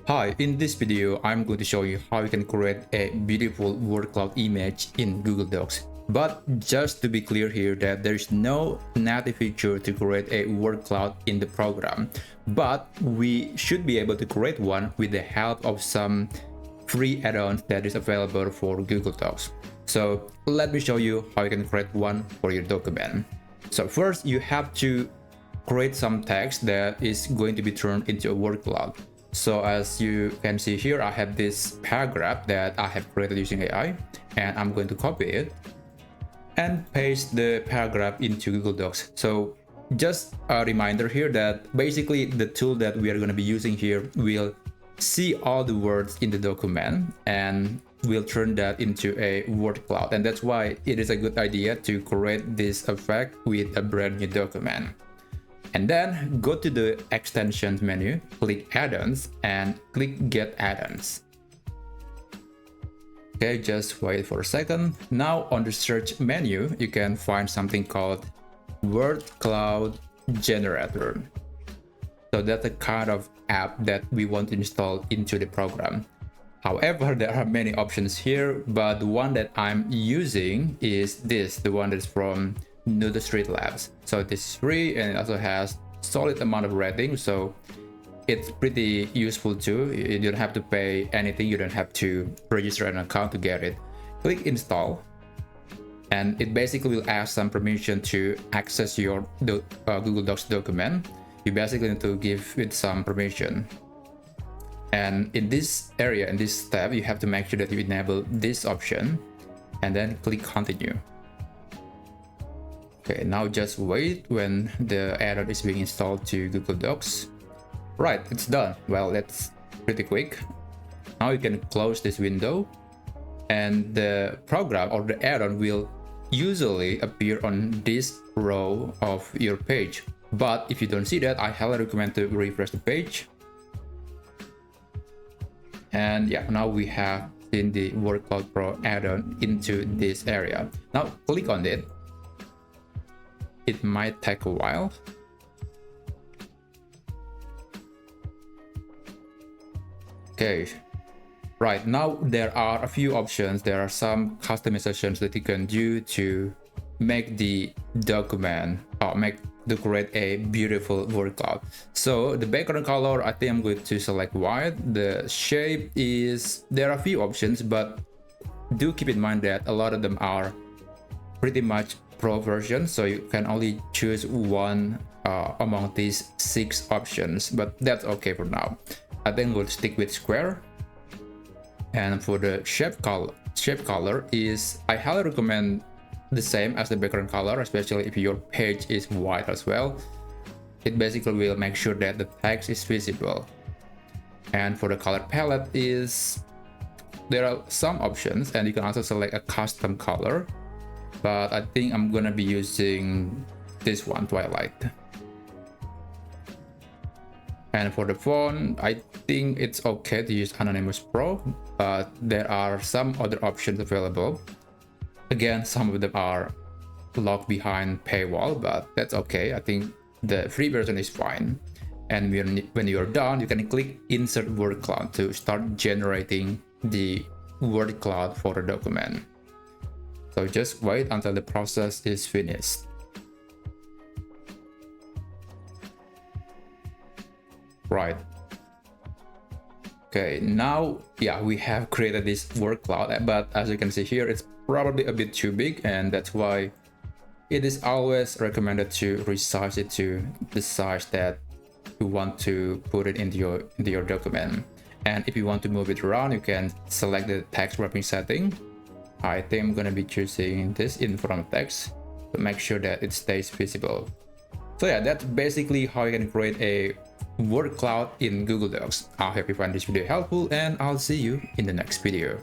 Hi, in this video, I'm going to show you how you can create a beautiful word cloud image in Google Docs. But just to be clear here that there's no native feature to create a word cloud in the program, but we should be able to create one with the help of some free add-ons that is available for Google Docs. So let me show you how you can create one for your document. So first, you have to create some text that is going to be turned into a word cloud. So as you can see here, I have this paragraph that I have created using AI, and I'm going to copy it and paste the paragraph into Google Docs. So just a reminder here that basically the tool that we are going to be using here will see all the words in the document and will turn that into a word cloud. And that's why it is a good idea to create this effect with a brand new document. And then go to the extensions menu, click add-ons and click get add-ons. Okay, just wait for a second. Now on the search menu, you can find something called word cloud generator. So that's the kind of app that we want to install into the program. However, there are many options here, but the one that I'm using is this, the one that's from Street Labs. So this is free and it also has solid amount of rating, so it's pretty useful too. You don't have to pay anything, you don't have to register an account to get it. Click install and it basically will ask some permission to access your Google Docs document. You basically need to give it some permission, and in this area, in this tab, you have to make sure that you enable this option and then click continue. Okay, now just wait when the add-on is being installed to Google Docs. Right, it's done. Well, that's pretty quick. Now you can close this window and the program or the add-on will usually appear on this row of your page. But if you don't see that, I highly recommend to refresh the page. And yeah, now we have seen the Word Cloud Pro add-on into this area. Now click on it. It might take a while. Okay, right now there are a few options. There are some customizations that you can do to make the document or to create a beautiful word cloud. So the background color, I think I'm going to select white. The shape is, there are a few options, but do keep in mind that a lot of them are pretty much Pro version, so you can only choose one among these 6 options, but that's okay for now. I think we'll stick with square. And for the shape color is, I highly recommend the same as the background color, especially if your page is white as well. It basically will make sure that the text is visible. And for the color palette is, there are some options and you can also select a custom color, but I think I'm gonna be using this one, Twilight. And for the font, I think it's okay to use Anonymous Pro, but there are some other options available. Again, some of them are locked behind paywall, but that's okay. I think the free version is fine. And when you're done, you can click Insert Word Cloud to start generating the word cloud for the document. So just wait until the process is finished. Right. Okay, now, yeah, we have created this word cloud, but as you can see here, it's probably a bit too big, and that's why it is always recommended to resize it to the size that you want to put it into your document. And if you want to move it around, you can select the text wrapping setting. I think I'm going to be choosing this in front of text to make sure that it stays visible. So yeah, that's basically how you can create a word cloud in Google Docs. I hope you find this video helpful and I'll see you in the next video.